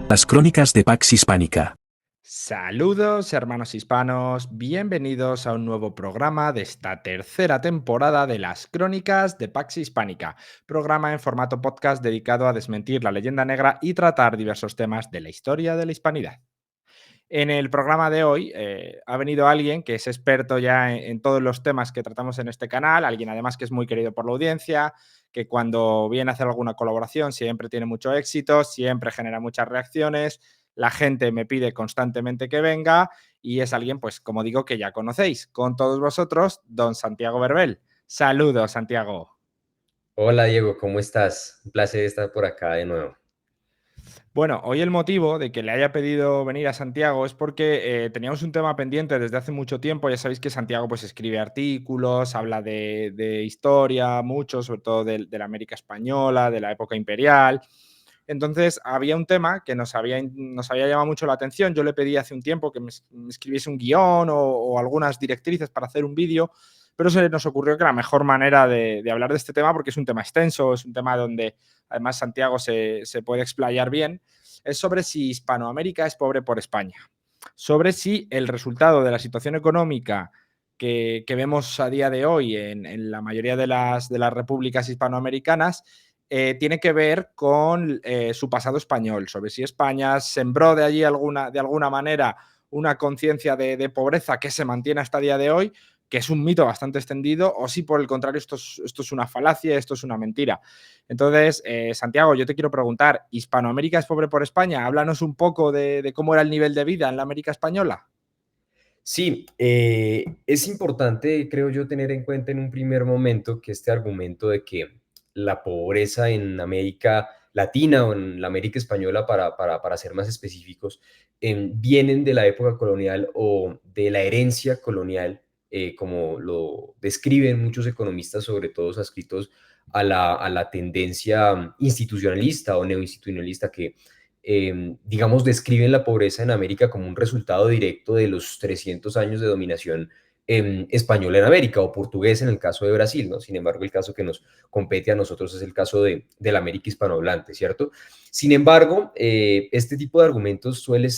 Las crónicas de Pax Hispánica. Saludos hermanos hispanos, bienvenidos a un nuevo programa de esta tercera temporada de las Crónicas de Pax Hispánica, programa en formato podcast dedicado a desmentir la leyenda negra y tratar diversos temas de la historia de la hispanidad. En el programa de hoy ha venido alguien que es experto ya en todos los temas que tratamos en este canal, alguien además que es muy querido por la audiencia, que cuando viene a hacer alguna colaboración siempre tiene mucho éxito, siempre genera muchas reacciones, la gente me pide constantemente que venga y es alguien, pues como digo, que ya conocéis. Con todos vosotros, don Santiago Berbel. Saludos, Santiago. Hola Diego, ¿cómo estás? Un placer estar por acá de nuevo. Bueno, hoy el motivo de que le haya pedido venir a Santiago es porque teníamos un tema pendiente desde hace mucho tiempo. Ya sabéis que Santiago pues escribe artículos, habla de historia mucho, sobre todo de la América española, de la época imperial. Entonces había un tema que nos había llamado mucho la atención. Yo le pedí hace un tiempo que me escribiese un guión o algunas directrices para hacer un vídeo, pero se nos ocurrió que la mejor manera de hablar de este tema, porque es un tema extenso, es un tema donde además Santiago se puede explayar bien, es sobre si Hispanoamérica es pobre por España, sobre si el resultado de la situación económica que vemos a día de hoy en la mayoría de las repúblicas hispanoamericanas tiene que ver con su pasado español, sobre si España sembró de allí de alguna manera una conciencia de pobreza que se mantiene hasta el día de hoy, que es un mito bastante extendido, o si por el contrario esto es una falacia, esto es una mentira. Entonces, Santiago, yo te quiero preguntar, ¿Hispanoamérica es pobre por España? Háblanos un poco de cómo era el nivel de vida en la América española. Sí, es importante, creo yo, tener en cuenta en un primer momento que este argumento de que la pobreza en América Latina o en la América Española, para ser más específicos, vienen de la época colonial o de la herencia colonial, como lo describen muchos economistas, sobre todo adscritos a la tendencia institucionalista o neoinstitucionalista que digamos, describen la pobreza en América como un resultado directo de los 300 años de dominación española en América o portuguesa en el caso de Brasil, ¿no? Sin embargo, el caso que nos compete a nosotros es el caso de la América hispanohablante, ¿cierto? Sin embargo, este tipo de argumentos suelen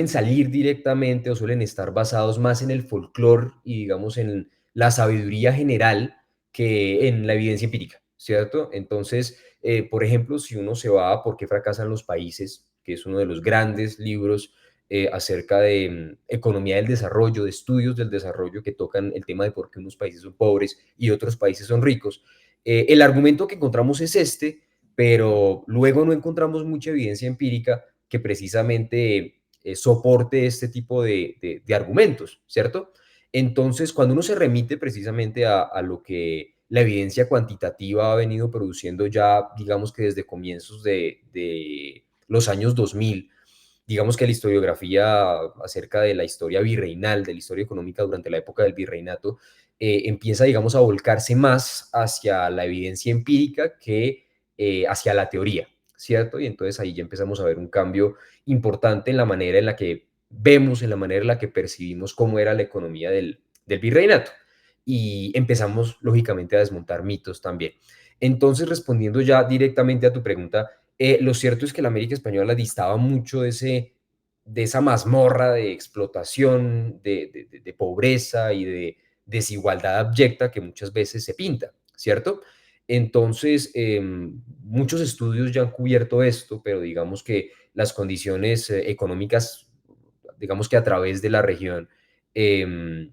salir directamente o suelen estar basados más en el folclore y, digamos, en la sabiduría general que en la evidencia empírica, ¿cierto? Entonces, por ejemplo, si uno se va a ¿Por qué fracasan los países?, que es uno de los grandes libros acerca de economía del desarrollo, de estudios del desarrollo que tocan el tema de por qué unos países son pobres y otros países son ricos, el argumento que encontramos es este, pero luego no encontramos mucha evidencia empírica que precisamente soporte este tipo de argumentos, ¿cierto? Entonces, cuando uno se remite precisamente a lo que la evidencia cuantitativa ha venido produciendo ya, digamos que desde comienzos de los años 2000, digamos que la historiografía acerca de la historia virreinal, de la historia económica durante la época del virreinato, empieza, digamos, a volcarse más hacia la evidencia empírica que hacia la teoría, ¿cierto? Y entonces ahí ya empezamos a ver un cambio importante en la manera en la que vemos, en la manera en la que percibimos cómo era la economía del virreinato. Y empezamos, lógicamente, a desmontar mitos también. Entonces, respondiendo ya directamente a tu pregunta, lo cierto es que la América Española distaba mucho de esa mazmorra de explotación, de pobreza y de desigualdad abyecta que muchas veces se pinta, ¿cierto? Entonces, muchos estudios ya han cubierto esto, pero digamos que las condiciones económicas, digamos que a través de la región, em,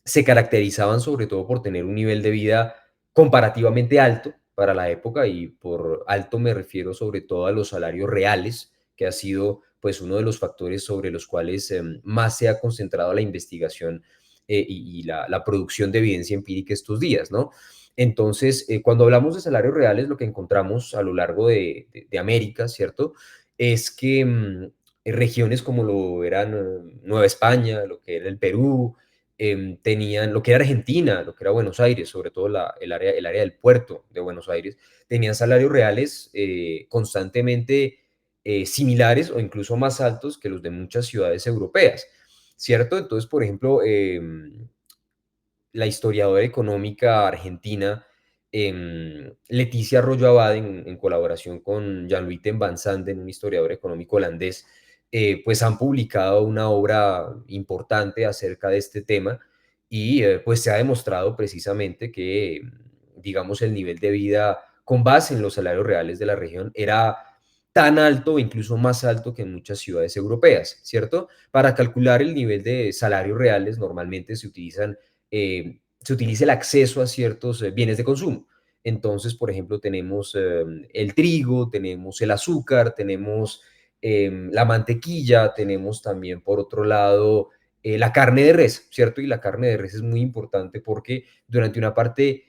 se caracterizaban sobre todo por tener un nivel de vida comparativamente alto para la época, y por alto me refiero sobre todo a los salarios reales, que ha sido pues uno de los factores sobre los cuales más se ha concentrado la investigación y la producción de evidencia empírica estos días, ¿no? Entonces, cuando hablamos de salarios reales, lo que encontramos a lo largo de América, ¿cierto? Es que regiones como lo eran Nueva España, lo que era el Perú, tenían lo que era Argentina, lo que era Buenos Aires, sobre todo el área del puerto de Buenos Aires, tenían salarios reales constantemente similares o incluso más altos que los de muchas ciudades europeas, ¿cierto? Entonces, por ejemplo, la historiadora económica argentina Leticia Arroyo Abad, en colaboración con Jan-Louis ten van Sanden, un historiador económico holandés, pues han publicado una obra importante acerca de este tema y pues se ha demostrado precisamente que, digamos, el nivel de vida con base en los salarios reales de la región era tan alto o incluso más alto que en muchas ciudades europeas, ¿cierto? Para calcular el nivel de salarios reales normalmente se utiliza el acceso a ciertos bienes de consumo. Entonces, por ejemplo, tenemos el trigo, tenemos el azúcar, tenemos la mantequilla, tenemos también, por otro lado, la carne de res, ¿cierto? Y la carne de res es muy importante porque durante una parte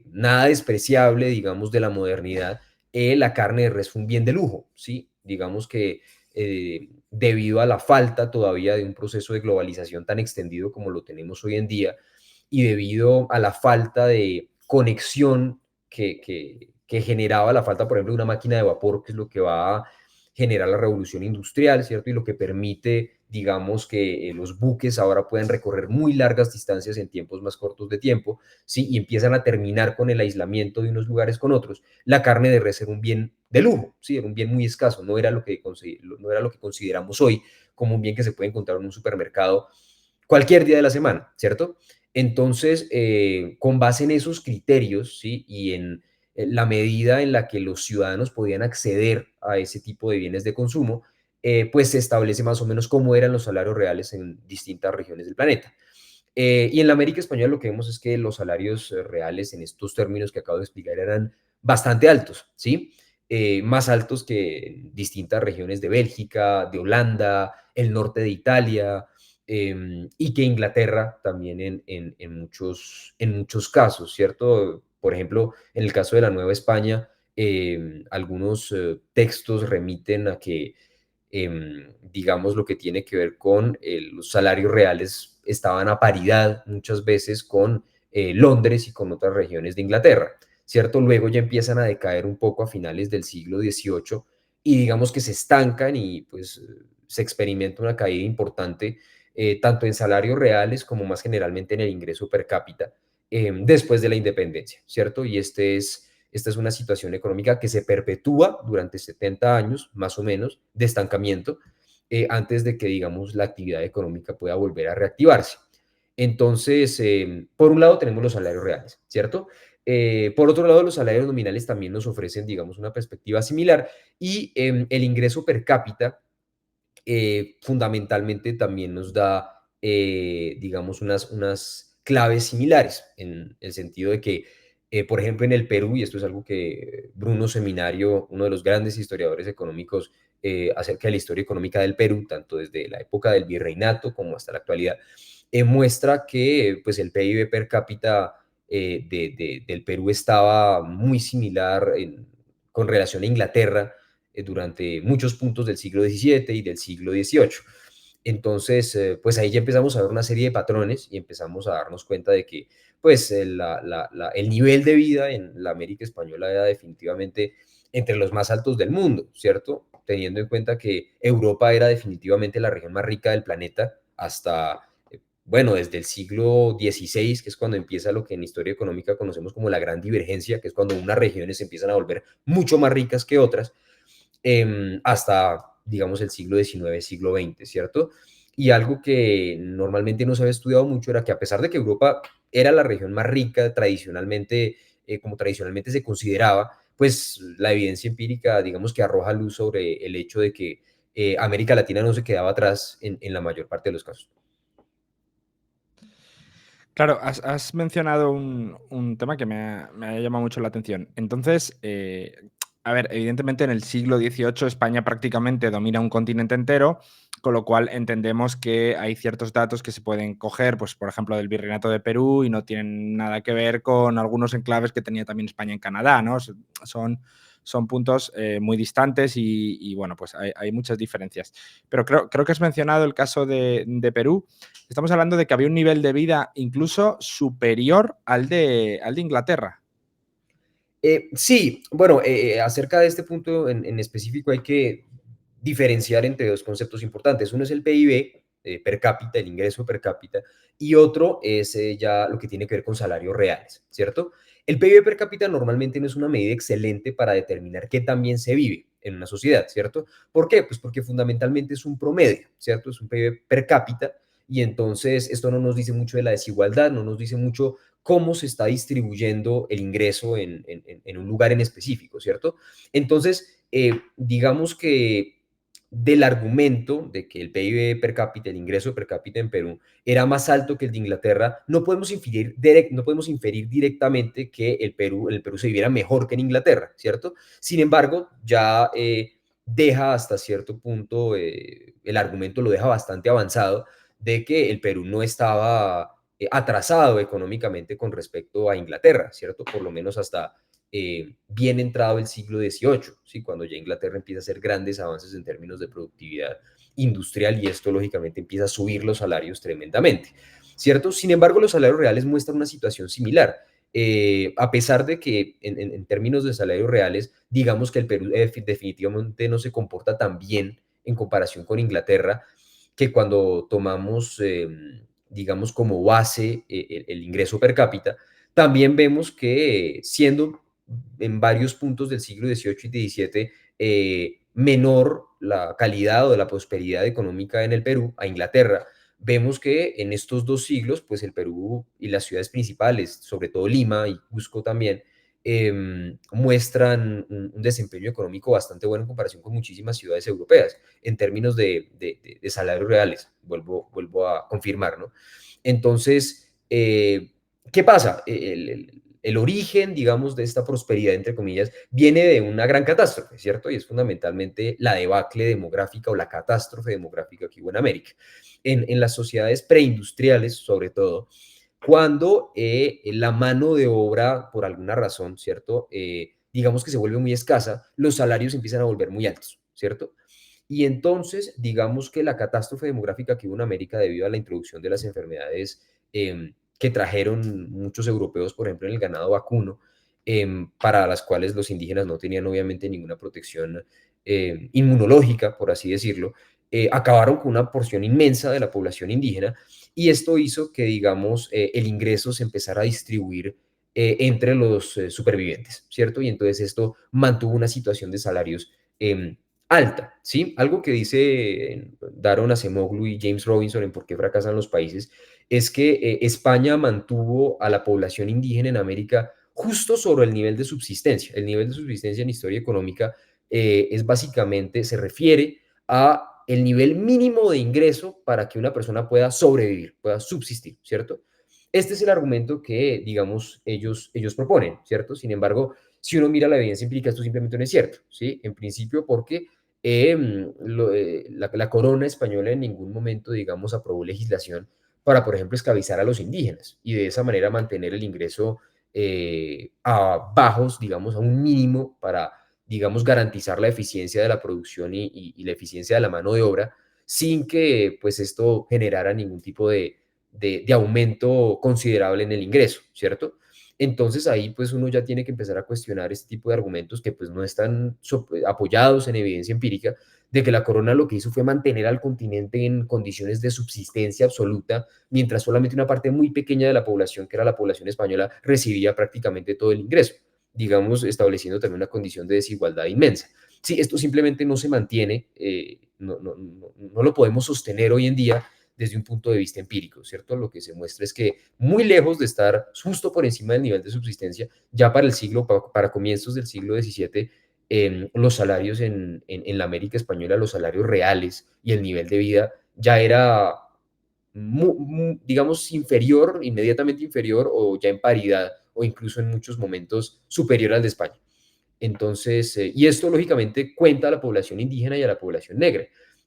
nada despreciable, digamos, de la modernidad, la carne de res fue un bien de lujo, ¿sí? Digamos que debido a la falta todavía de un proceso de globalización tan extendido como lo tenemos hoy en día, y debido a la falta de conexión que generaba la falta, por ejemplo, de una máquina de vapor, que es lo que va a generar la revolución industrial, ¿cierto? Y lo que permite, digamos, que los buques ahora puedan recorrer muy largas distancias en tiempos más cortos de tiempo, ¿sí? Y empiezan a terminar con el aislamiento de unos lugares con otros. La carne de res era un bien de lujo, ¿sí? Era un bien muy escaso, no era lo que consideramos hoy como un bien que se puede encontrar en un supermercado cualquier día de la semana, ¿cierto? Entonces, con base en esos criterios, ¿sí? Y en la medida en la que los ciudadanos podían acceder a ese tipo de bienes de consumo, pues se establece más o menos cómo eran los salarios reales en distintas regiones del planeta. Y en la América Española lo que vemos es que los salarios reales en estos términos que acabo de explicar eran bastante altos, ¿sí? Más altos que en distintas regiones de Bélgica, de Holanda, el norte de Italia, y que Inglaterra también en muchos casos, ¿cierto? Por ejemplo, en el caso de la Nueva España, algunos textos remiten a que, digamos, lo que tiene que ver con los salarios reales estaban a paridad muchas veces con Londres y con otras regiones de Inglaterra, ¿cierto? Luego ya empiezan a decaer un poco a finales del siglo XVIII y digamos que se estancan y pues se experimenta una caída importante tanto en salarios reales como más generalmente en el ingreso per cápita después de la independencia, ¿cierto? Y esta es una situación económica que se perpetúa durante 70 años, más o menos, de estancamiento, antes de que, digamos, la actividad económica pueda volver a reactivarse. Entonces, por un lado tenemos los salarios reales, ¿cierto? Por otro lado, los salarios nominales también nos ofrecen, digamos, una perspectiva similar y el ingreso per cápita fundamentalmente también nos da, digamos, unas claves similares en el sentido de que, por ejemplo, en el Perú, y esto es algo que Bruno Seminario, uno de los grandes historiadores económicos acerca de la historia económica del Perú, tanto desde la época del virreinato como hasta la actualidad, muestra que pues, el PIB per cápita del Perú estaba muy similar con relación a Inglaterra durante muchos puntos del siglo XVII y del siglo XVIII. Entonces, pues ahí ya empezamos a ver una serie de patrones y empezamos a darnos cuenta de que pues el nivel de vida en la América Española era definitivamente entre los más altos del mundo, ¿cierto? Teniendo en cuenta que Europa era definitivamente la región más rica del planeta hasta, bueno, desde el siglo XVI, que es cuando empieza lo que en historia económica conocemos como la gran divergencia, que es cuando unas regiones se empiezan a volver mucho más ricas que otras, hasta, digamos, el siglo XIX, siglo XX, ¿cierto? Y algo que normalmente no se había estudiado mucho era que a pesar de que Europa era la región más rica tradicionalmente, como tradicionalmente se consideraba, pues la evidencia empírica, digamos que arroja luz sobre el hecho de que América Latina no se quedaba atrás en la mayor parte de los casos. Claro, has mencionado un tema que me ha llamado mucho la atención. Entonces, a ver, evidentemente en el siglo XVIII España prácticamente domina un continente entero, con lo cual entendemos que hay ciertos datos que se pueden coger, pues por ejemplo del Virreinato de Perú y no tienen nada que ver con algunos enclaves que tenía también España en Canadá, ¿no? Son puntos muy distantes y, bueno, pues hay muchas diferencias. Pero creo que has mencionado el caso de Perú. Estamos hablando de que había un nivel de vida incluso superior al de Inglaterra. Sí, bueno, acerca de este punto en específico hay que diferenciar entre dos conceptos importantes. Uno es el PIB per cápita, el ingreso per cápita, y otro es ya lo que tiene que ver con salarios reales, ¿cierto? El PIB per cápita normalmente no es una medida excelente para determinar qué tan bien se vive en una sociedad, ¿cierto? ¿Por qué? Pues porque fundamentalmente es un promedio, ¿cierto? Es un PIB per cápita y entonces esto no nos dice mucho de la desigualdad, no nos dice mucho cómo se está distribuyendo el ingreso en un lugar en específico, ¿cierto? Entonces, digamos que del argumento de que el PIB per cápita, el ingreso per cápita en Perú, era más alto que el de Inglaterra, no podemos inferir directamente que en el Perú se viviera mejor que en Inglaterra, ¿cierto? Sin embargo, ya deja hasta cierto punto, el argumento lo deja bastante avanzado de que el Perú no estaba atrasado económicamente con respecto a Inglaterra, ¿cierto? Por lo menos hasta bien entrado el siglo XVIII, ¿sí? Cuando ya Inglaterra empieza a hacer grandes avances en términos de productividad industrial y esto lógicamente empieza a subir los salarios tremendamente, ¿cierto? Sin embargo, los salarios reales muestran una situación similar. A pesar de que en términos de salarios reales, digamos que el Perú definitivamente no se comporta tan bien en comparación con Inglaterra, que cuando tomamos, digamos, como base el ingreso per cápita, también vemos que siendo en varios puntos del siglo XVIII y XVII menor la calidad o de la prosperidad económica en el Perú a Inglaterra, vemos que en estos 2 siglos, pues el Perú y las ciudades principales, sobre todo Lima y Cusco también, muestran un desempeño económico bastante bueno en comparación con muchísimas ciudades europeas en términos de salarios reales, vuelvo a confirmar, ¿no? Entonces, ¿qué pasa? El origen, digamos, de esta prosperidad, entre comillas, viene de una gran catástrofe, ¿cierto? Y es fundamentalmente la debacle demográfica o la catástrofe demográfica que hubo en América. En las sociedades preindustriales, sobre todo, cuando la mano de obra, por alguna razón, ¿cierto? Digamos que se vuelve muy escasa, los salarios empiezan a volver muy altos, ¿cierto? Y entonces, digamos que la catástrofe demográfica que hubo en América debido a la introducción de las enfermedades que trajeron muchos europeos, por ejemplo, en el ganado vacuno, para las cuales los indígenas no tenían obviamente ninguna protección inmunológica, por así decirlo, acabaron con una porción inmensa de la población indígena y esto hizo que, digamos, el ingreso se empezara a distribuir entre los supervivientes, ¿cierto? Y entonces esto mantuvo una situación de salarios alta, ¿sí? Algo que dice Daron Acemoglu y James Robinson en Por qué fracasan los países es que España mantuvo a la población indígena en América justo sobre el nivel de subsistencia. El nivel de subsistencia en historia económica es básicamente, se refiere a el nivel mínimo de ingreso para que una persona pueda sobrevivir, pueda subsistir, ¿cierto? Este es el argumento que, digamos, ellos proponen, ¿cierto? Sin embargo, si uno mira la evidencia empírica, esto simplemente no es cierto, ¿sí? En principio porque la corona española en ningún momento, digamos, aprobó legislación para, por ejemplo, esclavizar a los indígenas y de esa manera mantener el ingreso a bajos, digamos, a un mínimo para, digamos, garantizar la eficiencia de la producción y la eficiencia de la mano de obra sin que, pues, esto generara ningún tipo de aumento considerable en el ingreso, ¿cierto? Entonces ahí pues uno ya tiene que empezar a cuestionar este tipo de argumentos que pues no están apoyados en evidencia empírica de que la corona lo que hizo fue mantener al continente en condiciones de subsistencia absoluta, mientras solamente una parte muy pequeña de la población, que era la población española, recibía prácticamente todo el ingreso, digamos, estableciendo también una condición de desigualdad inmensa. Sí, esto simplemente no se mantiene, no lo podemos sostener hoy en día desde un punto de vista empírico, ¿cierto? Lo que se muestra es que muy lejos de estar justo por encima del nivel de subsistencia, ya para el siglo, para comienzos del siglo XVII, los salarios en la América Española, los salarios reales y el nivel de vida ya era, digamos, inferior, inmediatamente inferior o ya en paridad o incluso en muchos momentos superior al de España. Entonces, y esto lógicamente cuenta a la población indígena y a la población negra.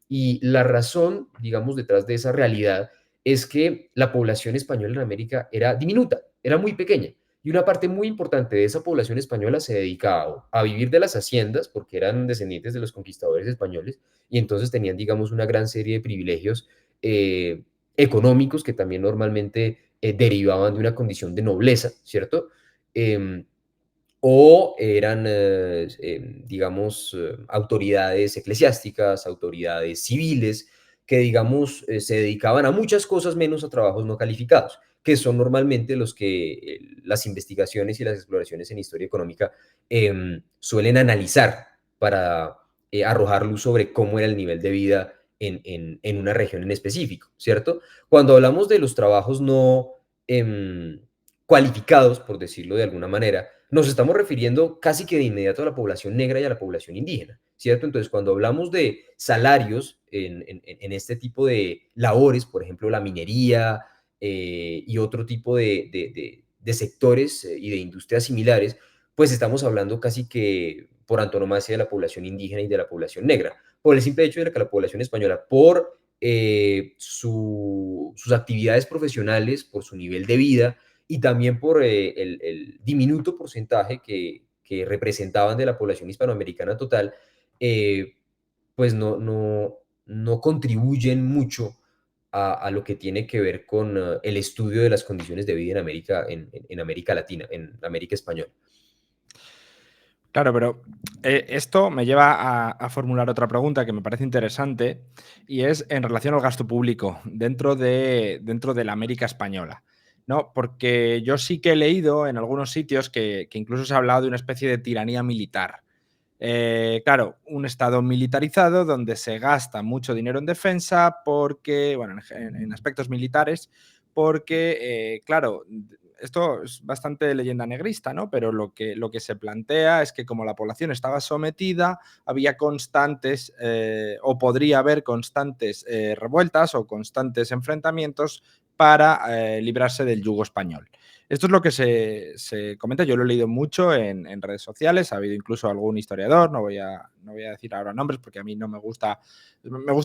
Y la razón, digamos, detrás de esa realidad es que la población española en América era diminuta, era muy pequeña. Y una parte muy importante de esa población española se dedicaba a vivir de las haciendas, porque eran descendientes de los conquistadores españoles, y entonces tenían, digamos, una gran serie de privilegios económicos que también normalmente derivaban de una condición de nobleza, ¿cierto? Eh, o eran, digamos, autoridades eclesiásticas, autoridades civiles, que, digamos, se dedicaban a muchas cosas menos a trabajos no calificados. que son normalmente los que las investigaciones y las exploraciones en historia económica suelen analizar para arrojar luz sobre cómo era el nivel de vida en una región en específico, ¿cierto? Cuando hablamos de los trabajos no cualificados, por decirlo de alguna manera, nos estamos refiriendo casi que de inmediato a la población negra y a la población indígena, ¿cierto? Entonces, cuando hablamos de salarios en este tipo de labores, por ejemplo, la minería y otro tipo de sectores y de industrias similares, pues estamos hablando casi que por antonomasia de la población indígena y de la población negra, por el simple hecho de que la población española, por sus actividades profesionales, por su nivel de vida y también por el diminuto porcentaje que representaban de la población hispanoamericana total, eh, pues no contribuyen mucho a lo que tiene que ver con el estudio de las condiciones de vida en América, en América Latina, en América Española. Claro, pero esto me lleva a formular otra pregunta que me parece interesante y es en relación al gasto público dentro de la América española, ¿no? Porque yo sí que he leído en algunos sitios que incluso se ha hablado de una especie de tiranía militar. Claro, un estado militarizado donde se gasta mucho dinero en defensa porque, bueno, en aspectos militares, porque, claro, esto es bastante leyenda negrista, ¿no? Pero lo que se plantea es que como la población estaba sometida, había constantes, o podría haber constantes revueltas o constantes enfrentamientos para librarse del yugo español. Esto es lo que se comenta, yo lo he leído mucho en redes sociales, ha habido incluso algún historiador, no voy a decir ahora nombres porque a mí no me gusta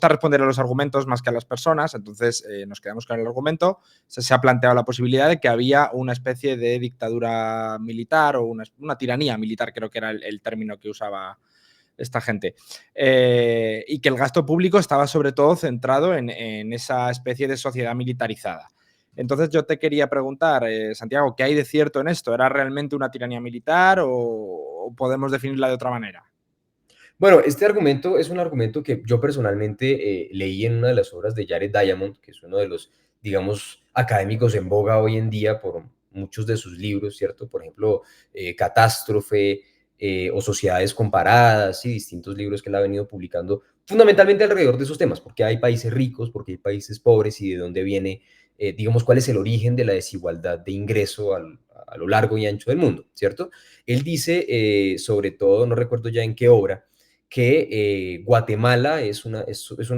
responder a los argumentos más que a las personas, entonces nos quedamos con el argumento. Se ha planteado la posibilidad de que había una especie de dictadura militar o una tiranía militar, creo que era el término que usaba esta gente, y que el gasto público estaba sobre todo centrado en esa especie de sociedad militarizada. Entonces yo te quería preguntar, Santiago, ¿qué hay de cierto en esto? ¿Era realmente una tiranía militar o podemos definirla de otra manera? Bueno, este argumento es un argumento que yo personalmente leí en una de las obras de Jared Diamond, que es uno de los, digamos, académicos en boga hoy en día por muchos de sus libros, ¿cierto? Por ejemplo, Catástrofe o Sociedades Comparadas y distintos libros que él ha venido publicando, fundamentalmente alrededor de esos temas, porque hay países ricos, porque hay países pobres y de dónde viene, digamos, cuál es el origen de la desigualdad de ingreso a lo largo y ancho del mundo, ¿cierto? Él dice, sobre todo, no recuerdo ya en qué obra, que Guatemala es una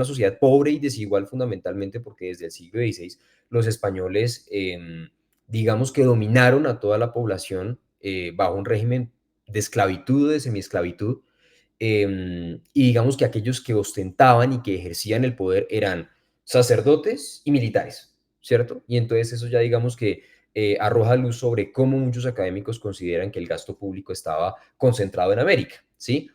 sociedad pobre y desigual fundamentalmente porque desde el siglo XVI los españoles, digamos que dominaron a toda la población bajo un régimen de esclavitud o de semiesclavitud, y digamos que aquellos que ostentaban y que ejercían el poder eran sacerdotes y militares, ¿cierto? Y entonces eso ya digamos que arroja luz sobre cómo muchos académicos consideran que el gasto público estaba concentrado en América, ¿sí?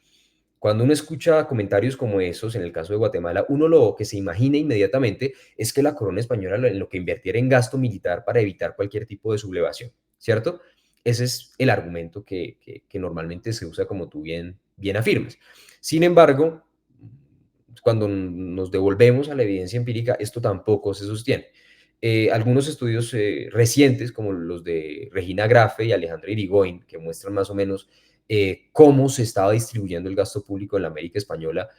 Cuando uno escucha comentarios como esos, en el caso de Guatemala, uno lo que se imagina inmediatamente es que la corona española en lo que invirtiera en gasto militar para evitar cualquier tipo de sublevación, ¿cierto? Ese es el argumento que normalmente se usa como tú bien afirmas. Sin embargo, cuando nos devolvemos a la evidencia empírica, esto tampoco se sostiene. Algunos estudios recientes, como los de Regina Grafe y Alejandra Irigoyen, que muestran más o menos cómo se estaba distribuyendo el gasto público en la América Española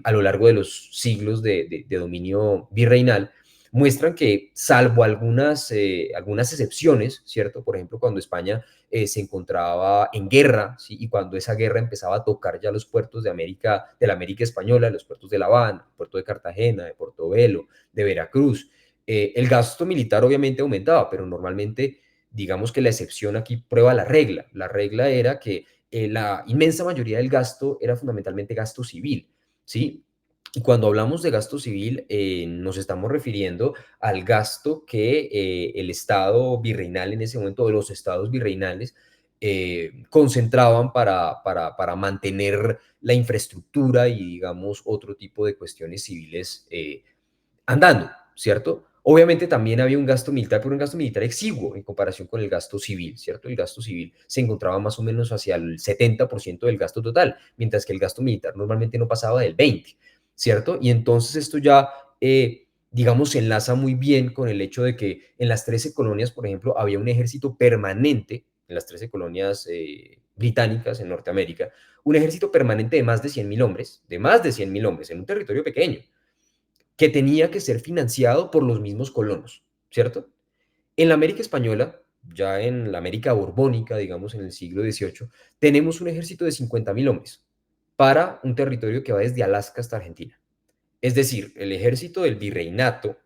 a lo largo de los siglos de dominio virreinal, muestran que salvo algunas excepciones, ¿cierto? Por ejemplo, cuando España se encontraba en guerra, ¿sí? Y cuando esa guerra empezaba a tocar ya los puertos de la América Española, los puertos de La Habana, el puerto de Cartagena, de Portobelo, de Veracruz, el gasto militar obviamente aumentaba, pero normalmente digamos que la excepción aquí prueba la regla. La regla era que la inmensa mayoría del gasto era fundamentalmente gasto civil, ¿sí? Y cuando hablamos de gasto civil, nos estamos refiriendo al gasto que el Estado virreinal en ese momento, o los estados virreinales, concentraban para mantener la infraestructura y, digamos, otro tipo de cuestiones civiles andando, ¿cierto? Obviamente también había un gasto militar, pero un gasto militar exiguo en comparación con el gasto civil, ¿cierto? El gasto civil se encontraba más o menos hacia el 70% del gasto total, mientras que el gasto militar normalmente no pasaba del 20%, ¿cierto? Y entonces esto ya digamos, se enlaza muy bien con el hecho de que en las 13 colonias, por ejemplo, había un ejército permanente, en las 13 colonias británicas en Norteamérica, un ejército permanente de más de 100.000 hombres, de más de 100.000 hombres, en un territorio pequeño, que tenía que ser financiado por los mismos colonos, ¿cierto? En la América española, ya en la América borbónica, digamos, en el siglo XVIII, tenemos un ejército de 50.000 hombres para un territorio que va desde Alaska hasta Argentina. Es decir, el ejército del virreinato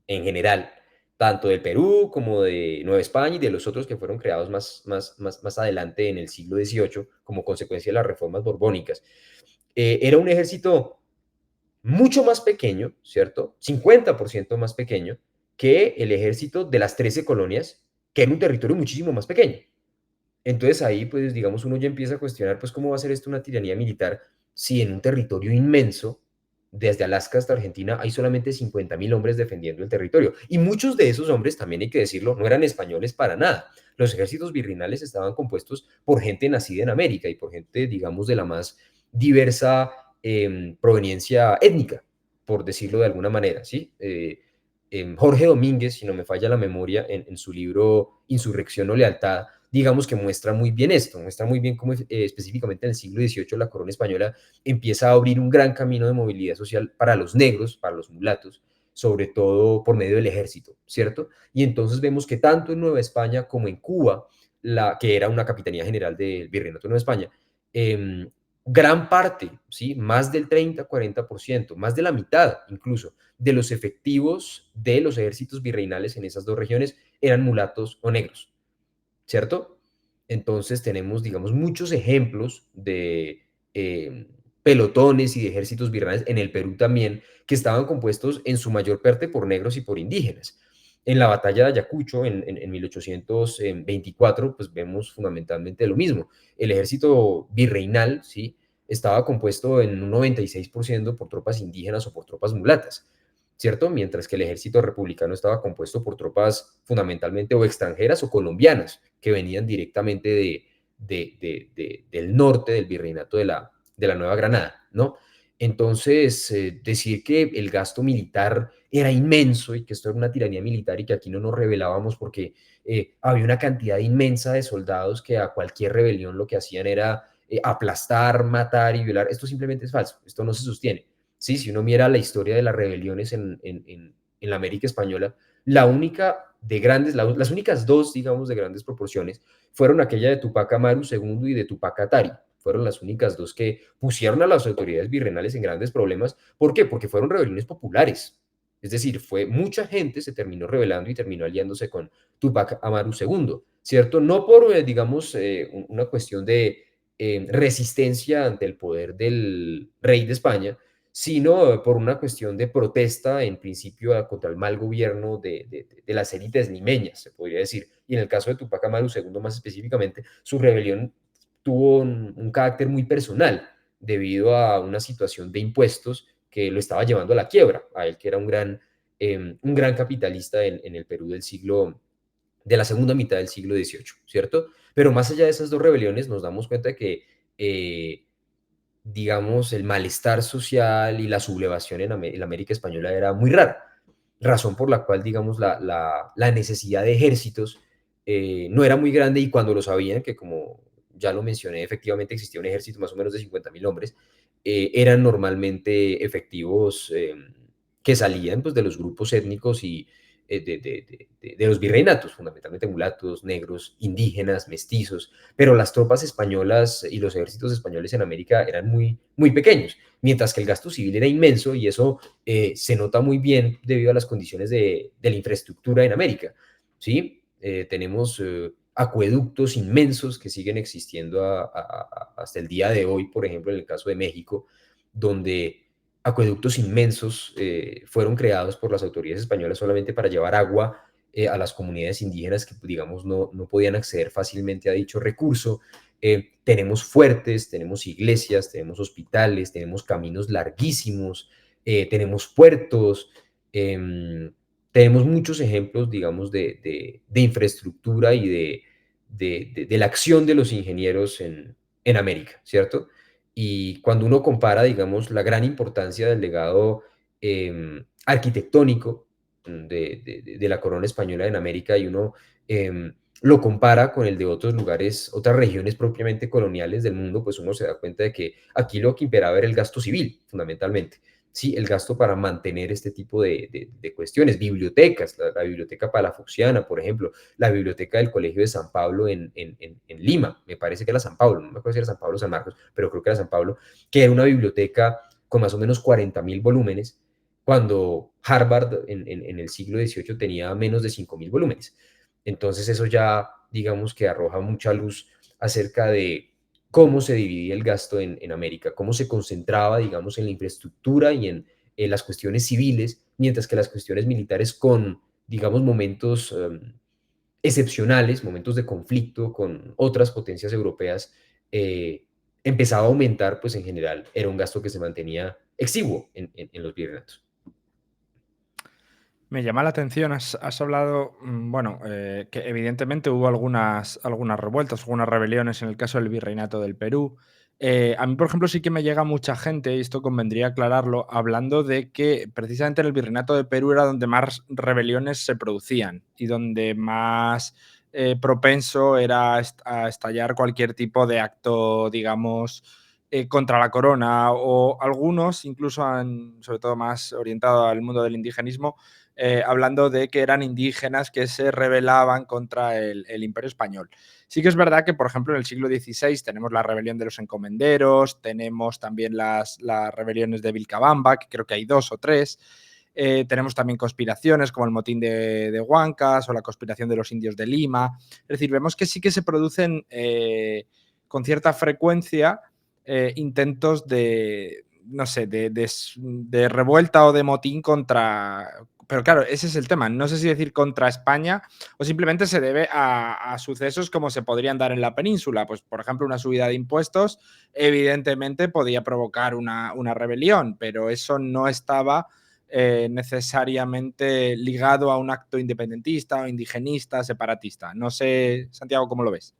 en general, tanto del Perú como de Nueva España y de los otros que fueron creados más adelante en el siglo XVIII como consecuencia de las reformas borbónicas. Era un ejército mucho más pequeño, ¿cierto? 50% más pequeño que el ejército de las 13 colonias, que era un territorio muchísimo más pequeño. Entonces ahí, pues, digamos, uno ya empieza a cuestionar, pues, ¿cómo va a ser esto una tiranía militar si en un territorio inmenso, desde Alaska hasta Argentina, hay solamente 50.000 hombres defendiendo el territorio? Y muchos de esos hombres, también hay que decirlo, no eran españoles para nada. Los ejércitos virreinales estaban compuestos por gente nacida en América y por gente, digamos, de la más diversa proveniencia étnica, por decirlo de alguna manera, ¿sí? Jorge Domínguez, si no me falla la memoria, en su libro Insurrección o Lealtad, digamos que muestra muy bien esto, muestra muy bien cómo específicamente en el siglo XVIII la corona española empieza a abrir un gran camino de movilidad social para los negros, para los mulatos, sobre todo por medio del ejército, ¿cierto? Y entonces vemos que tanto en Nueva España como en Cuba, que era una capitanía general del Virreinato de Nueva España, eh, gran parte, ¿sí? Más del 30-40%, más de la mitad incluso, de los efectivos de los ejércitos virreinales en esas dos regiones eran mulatos o negros, ¿cierto? Entonces tenemos, digamos, muchos ejemplos de pelotones y de ejércitos virreinales en el Perú también, que estaban compuestos en su mayor parte por negros y por indígenas. En la batalla de Ayacucho, en 1824, pues vemos fundamentalmente lo mismo. El ejército virreinal, ¿sí? Estaba compuesto en un 96% por tropas indígenas o por tropas mulatas, ¿cierto? Mientras que el ejército republicano estaba compuesto por tropas fundamentalmente o extranjeras o colombianas que venían directamente del norte del virreinato de la Nueva Granada, ¿no? Entonces, decir que el gasto militar era inmenso y que esto era una tiranía militar y que aquí no nos rebelábamos porque había una cantidad inmensa de soldados que a cualquier rebelión lo que hacían era aplastar, matar y violar, esto simplemente es falso, esto no se sostiene. Sí, si uno mira la historia de las rebeliones en la América Española, la única de grandes, las únicas dos, digamos, de grandes proporciones, fueron aquella de Tupac Amaru II y de Tupac Katari. Fueron las únicas dos que pusieron a las autoridades virreinales en grandes problemas. ¿Por qué? Porque fueron rebeliones populares. Es decir, fue mucha gente se terminó rebelando y terminó aliándose con Tupac Amaru II, ¿cierto? No por, digamos, una cuestión de resistencia ante el poder del rey de España, sino por una cuestión de protesta, en principio, contra el mal gobierno de las élites limeñas, se podría decir. Y en el caso de Tupac Amaru II, más específicamente, su rebelión tuvo un carácter muy personal debido a una situación de impuestos que lo estaba llevando a la quiebra, a él que era un gran capitalista en el Perú de la segunda mitad del siglo XVIII, ¿cierto? Pero más allá de esas dos rebeliones nos damos cuenta de que digamos, el malestar social y la sublevación en la América Española era muy rara, razón por la cual, digamos, la necesidad de ejércitos no era muy grande y cuando lo sabían, que como ya lo mencioné, efectivamente existía un ejército más o menos de 50.000 hombres, eran normalmente efectivos que salían pues, de los grupos étnicos y de los virreinatos, fundamentalmente mulatos, negros, indígenas, mestizos, pero las tropas españolas y los ejércitos españoles en América eran muy, muy pequeños, mientras que el gasto civil era inmenso y eso se nota muy bien debido a las condiciones de la infraestructura en América, ¿sí? Tenemos acueductos inmensos que siguen existiendo hasta el día de hoy, por ejemplo, en el caso de México, donde acueductos inmensos fueron creados por las autoridades españolas solamente para llevar agua a las comunidades indígenas que, digamos, no podían acceder fácilmente a dicho recurso. Tenemos fuertes, tenemos iglesias, tenemos hospitales, tenemos caminos larguísimos, tenemos puertos, tenemos muchos ejemplos, digamos, de infraestructura y de la acción de los ingenieros en América, ¿cierto? Y cuando uno compara, digamos, la gran importancia del legado arquitectónico de la corona española en América, y uno lo compara con el de otros lugares, otras regiones propiamente coloniales del mundo, pues uno se da cuenta de que aquí lo que imperaba era el gasto civil, fundamentalmente. Sí, el gasto para mantener este tipo de cuestiones, bibliotecas, la biblioteca palafoxiana, por ejemplo, la biblioteca del Colegio de San Pablo en Lima, me parece que era San Pablo, no me acuerdo si era San Pablo o San Marcos, pero creo que era San Pablo, que era una biblioteca con más o menos 40.000 volúmenes, cuando Harvard en el siglo XVIII tenía menos de 5.000 volúmenes. Entonces eso ya, digamos que arroja mucha luz acerca de cómo se dividía el gasto en América, cómo se concentraba, digamos, en la infraestructura y en las cuestiones civiles, mientras que las cuestiones militares con, digamos, momentos excepcionales, momentos de conflicto con otras potencias europeas, empezaba a aumentar, pues en general era un gasto que se mantenía exiguo en los virreinatos. Me llama la atención, has hablado, bueno, que evidentemente hubo algunas revueltas, algunas rebeliones en el caso del Virreinato del Perú. A mí, por ejemplo, sí que me llega mucha gente, y esto convendría aclararlo, hablando de que precisamente en el Virreinato del Perú era donde más rebeliones se producían y donde más propenso era a estallar cualquier tipo de acto, digamos, contra la corona, o algunos, incluso sobre todo más orientado al mundo del indigenismo, hablando de que eran indígenas que se rebelaban contra el Imperio Español. Sí que es verdad que, por ejemplo, en el siglo XVI tenemos la rebelión de los encomenderos, tenemos también las rebeliones de Vilcabamba, que creo que hay 2 o 3. Tenemos también conspiraciones como el motín de Huancas o la conspiración de los indios de Lima. Es decir, vemos que sí que se producen con cierta frecuencia intentos de, no sé, de revuelta o de motín contra... Pero claro, ese es el tema. No sé si decir contra España o simplemente se debe a sucesos como se podrían dar en la península. Pues, por ejemplo, una subida de impuestos evidentemente podía provocar una rebelión, pero eso no estaba necesariamente ligado a un acto independentista o indigenista, separatista. No sé, Santiago, ¿cómo lo ves?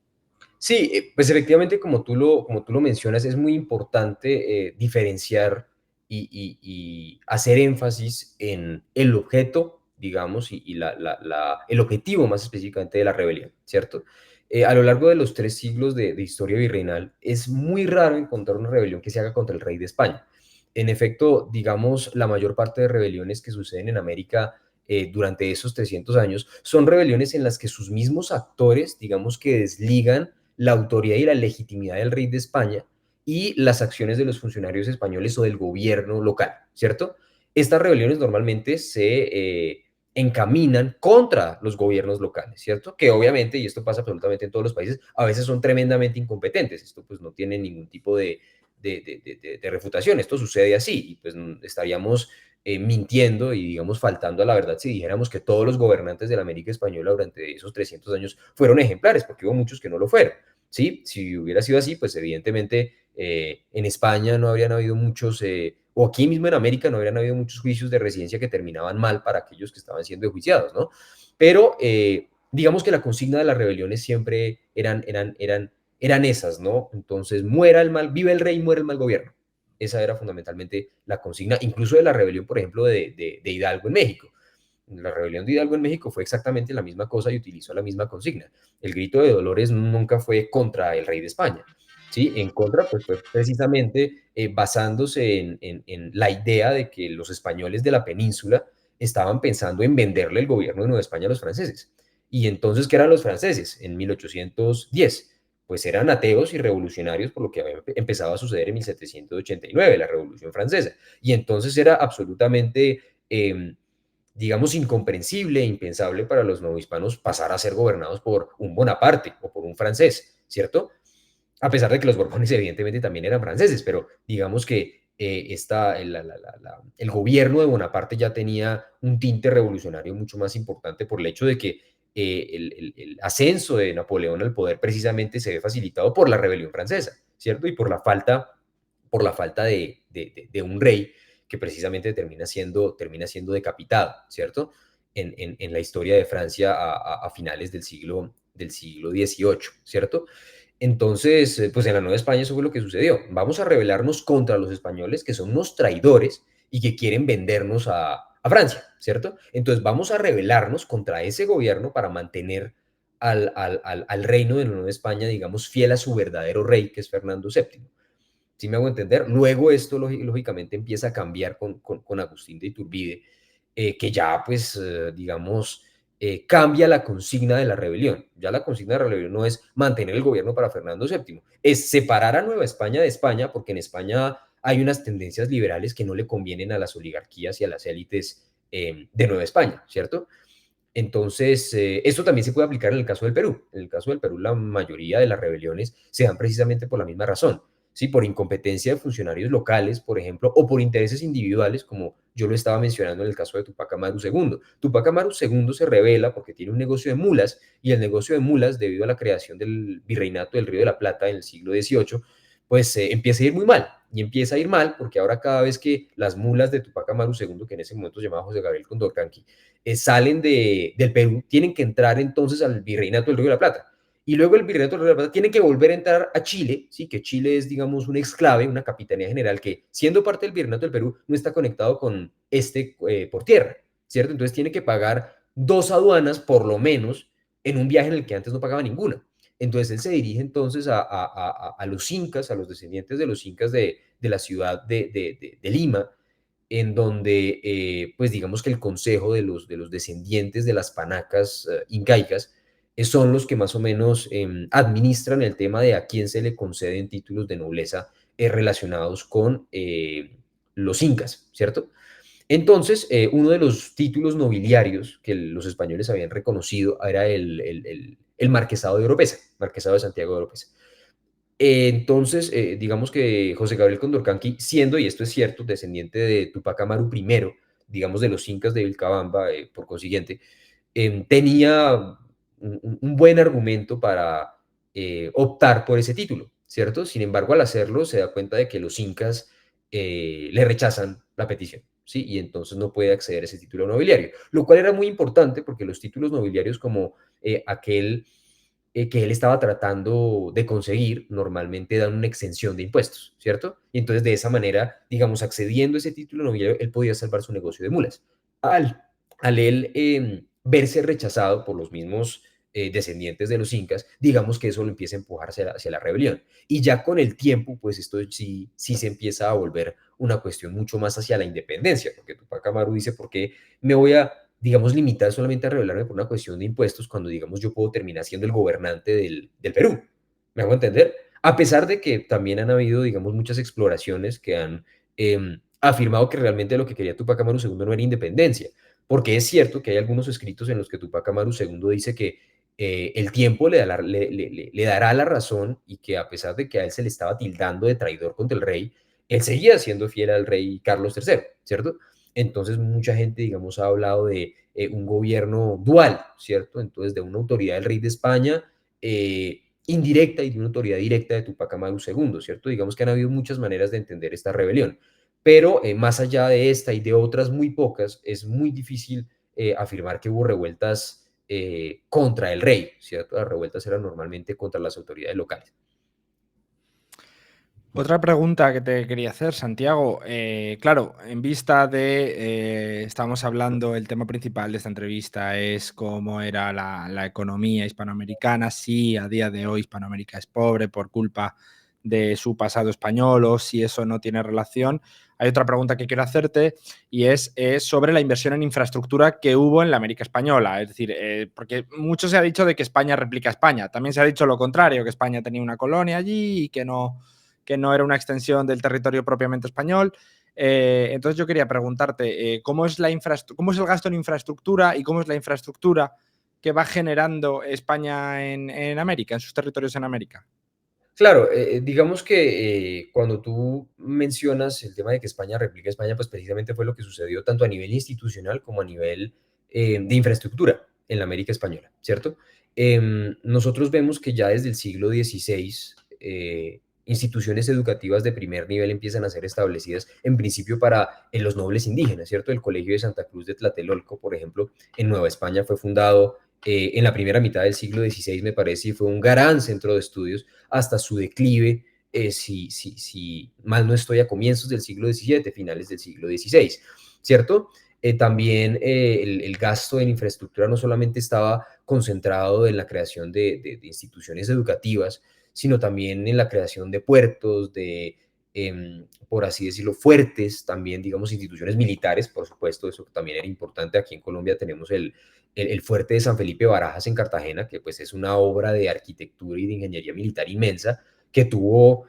Sí, pues efectivamente, como tú lo mencionas, es muy importante diferenciar y hacer énfasis en el objeto, digamos, y el objetivo más específicamente de la rebelión, ¿cierto? A lo largo de los 3 siglos de historia virreinal, es muy raro encontrar una rebelión que se haga contra el rey de España. En efecto, digamos, la mayor parte de rebeliones que suceden en América durante esos 300 años son rebeliones en las que sus mismos actores, digamos que desligan la autoridad y la legitimidad del rey de España y las acciones de los funcionarios españoles o del gobierno local, ¿cierto? Estas rebeliones normalmente se encaminan contra los gobiernos locales, ¿cierto? Que obviamente, y esto pasa absolutamente en todos los países, a veces son tremendamente incompetentes. Esto pues no tiene ningún tipo de refutación. Esto sucede así y pues estaríamos mintiendo y, digamos, faltando a la verdad si dijéramos que todos los gobernantes de la América Española durante esos 300 años fueron ejemplares, porque hubo muchos que no lo fueron, ¿sí? Si hubiera sido así, pues evidentemente en España no habrían habido muchos, o aquí mismo en América no habrían habido muchos juicios de residencia que terminaban mal para aquellos que estaban siendo enjuiciados, ¿no? Pero digamos que la consigna de las rebeliones siempre eran esas, ¿no? Entonces, muera el mal, vive el rey, muere el mal gobierno. Esa era fundamentalmente la consigna, incluso de la rebelión, por ejemplo, de Hidalgo en México. La rebelión de Hidalgo en México fue exactamente la misma cosa y utilizó la misma consigna. El grito de Dolores nunca fue contra el rey de España, ¿sí? En contra, pues fue precisamente basándose en la idea de que los españoles de la península estaban pensando en venderle el gobierno de Nueva España a los franceses. Y entonces, ¿qué eran los franceses en 1810? Pues eran ateos y revolucionarios por lo que había empezado a suceder en 1789, la Revolución Francesa. Y entonces era absolutamente, digamos, incomprensible e impensable para los novohispanos pasar a ser gobernados por un Bonaparte o por un francés, ¿cierto? A pesar de que los Borbones evidentemente también eran franceses, pero digamos que el gobierno de Bonaparte ya tenía un tinte revolucionario mucho más importante por el hecho de que el ascenso de Napoleón al poder precisamente se ve facilitado por la rebelión francesa, ¿cierto? Y por la falta de un rey que precisamente termina siendo decapitado, ¿cierto? En la historia de Francia a finales del siglo XVIII, ¿cierto? Entonces, pues en la Nueva España eso fue lo que sucedió. Vamos a rebelarnos contra los españoles, que son unos traidores, y que quieren vendernos a Francia, ¿cierto? Entonces vamos a rebelarnos contra ese gobierno para mantener al reino de la Nueva España, digamos, fiel a su verdadero rey, que es Fernando VII. ¿Sí me hago entender? Luego esto lógicamente empieza a cambiar con Agustín de Iturbide, que ya pues, digamos, cambia la consigna de la rebelión. Ya la consigna de la rebelión no es mantener el gobierno para Fernando VII, es separar a Nueva España de España, porque en España hay unas tendencias liberales que no le convienen a las oligarquías y a las élites de Nueva España, ¿cierto? Entonces, eso también se puede aplicar en el caso del Perú. En el caso del Perú, la mayoría de las rebeliones se dan precisamente por la misma razón, ¿sí? Por incompetencia de funcionarios locales, por ejemplo, o por intereses individuales, como yo lo estaba mencionando en el caso de Tupac Amaru II. Tupac Amaru II se revela porque tiene un negocio de mulas, y el negocio de mulas, debido a la creación del virreinato del Río de la Plata en el siglo XVIII, pues empieza a ir muy mal. Y empieza a ir mal porque ahora cada vez que las mulas de Tupac Amaru II, que en ese momento se llamaba José Gabriel Condorcanqui, salen del Perú, tienen que entrar entonces al Virreinato del Río de la Plata. Y luego el Virreinato del Río de la Plata tiene que volver a entrar a Chile, ¿sí? Que Chile es, digamos, un exclave, una capitanía general que, siendo parte del Virreinato del Perú, no está conectado con por tierra, ¿cierto? Entonces tiene que pagar 2 aduanas, por lo menos, en un viaje en el que antes no pagaba ninguna. Entonces él se dirige entonces a los incas, a los descendientes de los incas de la ciudad de Lima, en donde, pues digamos que el consejo de los descendientes de las panacas incaicas son los que más o menos administran el tema de a quién se le conceden títulos de nobleza relacionados con los incas, ¿cierto? Entonces, uno de los títulos nobiliarios que los españoles habían reconocido era el marquesado de Oropesa, marquesado de Santiago de Oropesa. Entonces, digamos que José Gabriel Condorcanqui, siendo, y esto es cierto, descendiente de Tupac Amaru I, digamos de los incas de Vilcabamba, por consiguiente, tenía un buen argumento para optar por ese título, ¿cierto? Sin embargo, al hacerlo, se da cuenta de que los incas le rechazan la petición, ¿sí? Y entonces no puede acceder a ese título nobiliario, lo cual era muy importante porque los títulos nobiliarios como aquel que él estaba tratando de conseguir, normalmente dan una exención de impuestos, ¿cierto? Y entonces de esa manera, digamos, accediendo a ese título nobiliario, él podía salvar su negocio de mulas. Al él verse rechazado por los mismos descendientes de los incas, digamos que eso lo empieza a empujar hacia la rebelión. Y ya con el tiempo, pues esto sí se empieza a volver una cuestión mucho más hacia la independencia, porque Tupac Amaru dice, ¿por qué me voy a, digamos, limitar solamente a rebelarme por una cuestión de impuestos cuando, digamos, yo puedo terminar siendo el gobernante del Perú? ¿Me hago entender? A pesar de que también han habido, digamos, muchas exploraciones que han afirmado que realmente lo que quería Tupac Amaru II no era independencia, porque es cierto que hay algunos escritos en los que Tupac Amaru II dice que el tiempo le dará la razón, y que a pesar de que a él se le estaba tildando de traidor contra el rey, él seguía siendo fiel al rey Carlos III, ¿cierto? Entonces mucha gente, digamos, ha hablado de un gobierno dual, ¿cierto? Entonces de una autoridad del rey de España indirecta y de una autoridad directa de Tupac Amaru II, ¿cierto? Digamos que han habido muchas maneras de entender esta rebelión, pero más allá de esta y de otras muy pocas, es muy difícil afirmar que hubo revueltas contra el rey, ¿cierto? Las revueltas eran normalmente contra las autoridades locales. Otra pregunta que te quería hacer, Santiago. Claro, en vista de, estamos hablando, el tema principal de esta entrevista es cómo era la economía hispanoamericana, si a día de hoy Hispanoamérica es pobre por culpa de su pasado español o si eso no tiene relación. Hay otra pregunta que quiero hacerte y es sobre la inversión en infraestructura que hubo en la América española. Es decir, porque mucho se ha dicho de que España replica a España. También se ha dicho lo contrario, que España tenía una colonia allí y que no era una extensión del territorio propiamente español. Entonces yo quería preguntarte, ¿cómo es el gasto en infraestructura y cómo es la infraestructura que va generando España en América, en sus territorios en América? Claro, digamos que cuando tú mencionas el tema de que España replica a España, pues precisamente fue lo que sucedió tanto a nivel institucional como a nivel de infraestructura en la América española, ¿cierto? Nosotros vemos que ya desde el siglo XVI instituciones educativas de primer nivel empiezan a ser establecidas, en principio para los nobles indígenas, ¿cierto? El Colegio de Santa Cruz de Tlatelolco, por ejemplo, en Nueva España fue fundado en la primera mitad del siglo XVI, me parece, y fue un gran centro de estudios hasta su declive si mal no estoy, a comienzos del siglo XVII, finales del siglo XVI, ¿cierto? También el gasto en infraestructura no solamente estaba concentrado en la creación de instituciones educativas, sino también en la creación de puertos, por así decirlo, fuertes, también, digamos, instituciones militares, por supuesto, eso también era importante. Aquí en Colombia tenemos el fuerte de San Felipe Barajas en Cartagena, que pues es una obra de arquitectura y de ingeniería militar inmensa, que tuvo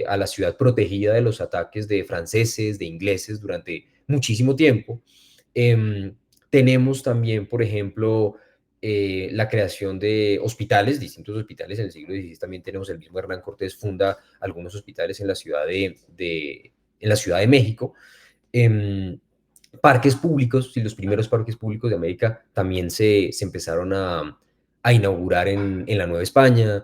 a la ciudad protegida de los ataques de franceses, de ingleses durante muchísimo tiempo. Em, Tenemos también, por ejemplo, la creación de hospitales, distintos hospitales en el siglo XVI. También tenemos el mismo Hernán Cortés funda algunos hospitales en la ciudad en la Ciudad de México. Em, Parques públicos, y los primeros parques públicos de América también se empezaron a inaugurar en la Nueva España.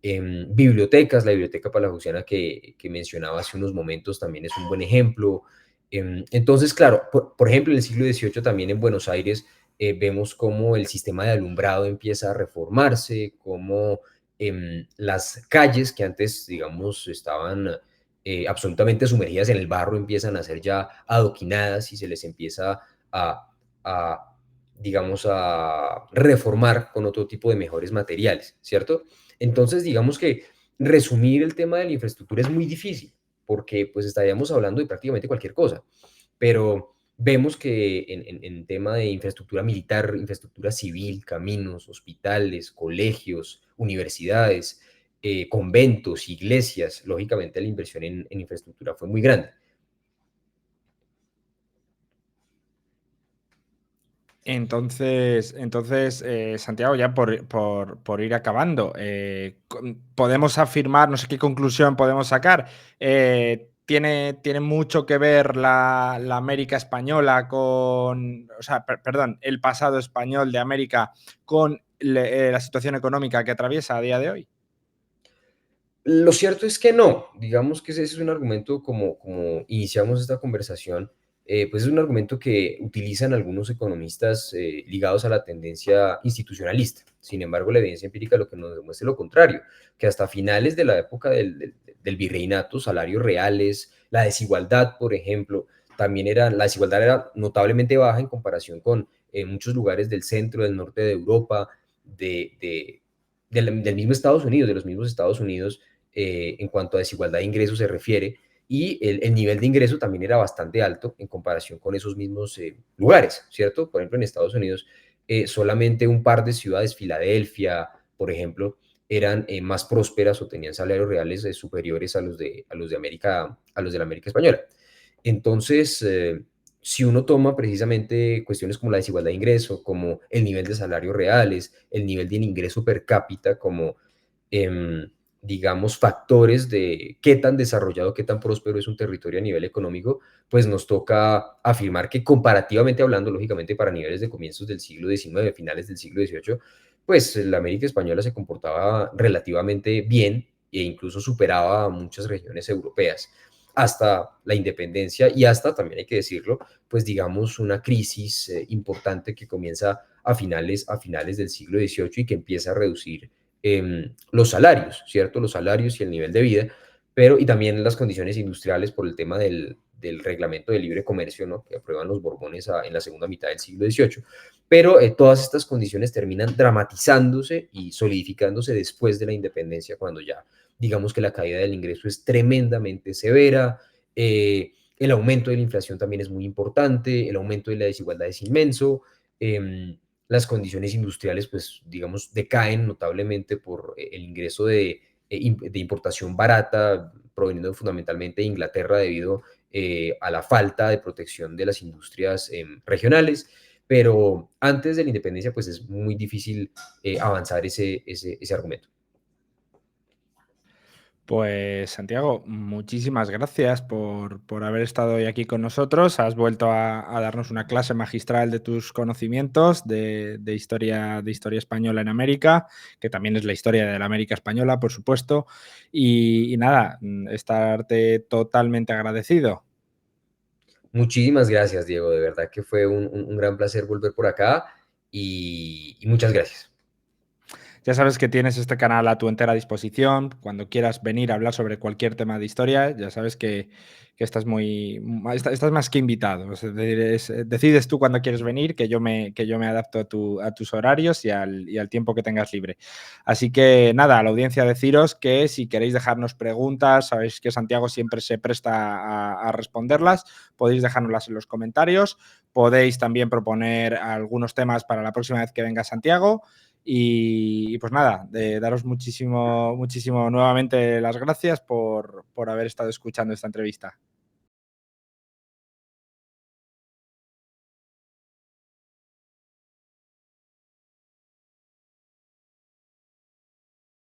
Bibliotecas, la biblioteca palajusiana que mencionaba hace unos momentos también es un buen ejemplo. Entonces, claro, por ejemplo, en el siglo XVIII también en Buenos Aires vemos cómo el sistema de alumbrado empieza a reformarse, cómo las calles que antes, digamos, estaban absolutamente sumergidas en el barro empiezan a ser ya adoquinadas y se les empieza a, digamos, a reformar con otro tipo de mejores materiales, ¿cierto? Entonces, digamos que resumir el tema de la infraestructura es muy difícil, porque pues estaríamos hablando de prácticamente cualquier cosa, pero vemos que en tema de infraestructura militar, infraestructura civil, caminos, hospitales, colegios, universidades, conventos, iglesias, lógicamente la inversión en infraestructura fue muy grande. Santiago, ya por ir acabando, podemos afirmar, no sé qué conclusión podemos sacar, tiene mucho que ver la América española con, o sea, perdón, el pasado español de América con la situación económica que atraviesa a día de hoy. Lo cierto es que no, digamos que ese es un argumento como iniciamos esta conversación, pues es un argumento que utilizan algunos economistas ligados a la tendencia institucionalista. Sin embargo, la evidencia empírica lo que nos demuestra es lo contrario, que hasta finales de la época del virreinato, salarios reales, la desigualdad, por ejemplo, la desigualdad era notablemente baja en comparación con muchos lugares del centro, del norte de Europa, del mismo Estados Unidos, de los mismos Estados Unidos, en cuanto a desigualdad de ingresos se refiere, y el nivel de ingreso también era bastante alto en comparación con esos mismos lugares, ¿cierto? Por ejemplo, en Estados Unidos, solamente un par de ciudades, Filadelfia, por ejemplo, eran más prósperas o tenían salarios reales superiores a los de la América española. Entonces, si uno toma precisamente cuestiones como la desigualdad de ingreso, como el nivel de salarios reales, el nivel de ingreso per cápita, como em, digamos, factores de qué tan desarrollado, qué tan próspero es un territorio a nivel económico, pues nos toca afirmar que comparativamente hablando, lógicamente para niveles de comienzos del siglo XIX, finales del siglo XVIII, pues la América española se comportaba relativamente bien e incluso superaba a muchas regiones europeas hasta la independencia y hasta, también hay que decirlo, pues digamos una crisis importante que comienza a finales del siglo XVIII y que empieza a reducir los salarios, ¿cierto? Los salarios y el nivel de vida, pero y también las condiciones industriales por el tema del reglamento de libre comercio, ¿no? Que aprueban los Borbones en la segunda mitad del siglo XVIII. Pero todas estas condiciones terminan dramatizándose y solidificándose después de la independencia, cuando ya digamos que la caída del ingreso es tremendamente severa, el aumento de la inflación también es muy importante, el aumento de la desigualdad es inmenso, las condiciones industriales, pues, digamos, decaen notablemente por el ingreso de importación barata, proveniendo fundamentalmente de Inglaterra debido a la falta de protección de las industrias regionales. Pero antes de la independencia, pues es muy difícil avanzar ese argumento. Pues Santiago, muchísimas gracias por haber estado hoy aquí con nosotros. Has vuelto a darnos una clase magistral de tus conocimientos de historia española en América, que también es la historia de la América española, por supuesto. Y nada, estarte totalmente agradecido. Muchísimas gracias, Diego. De verdad que fue un gran placer volver por acá y muchas gracias. Ya sabes que tienes este canal a tu entera disposición. Cuando quieras venir a hablar sobre cualquier tema de historia, ya sabes que estás estás más que invitado. Es decir, decides tú cuando quieres venir, que yo me adapto a tus horarios y al tiempo que tengas libre. Así que nada, a la audiencia deciros que si queréis dejarnos preguntas, sabéis que Santiago siempre se presta a responderlas, podéis dejárnoslas en los comentarios. Podéis también proponer algunos temas para la próxima vez que venga Santiago. Y pues nada, daros muchísimo nuevamente las gracias por haber estado escuchando esta entrevista.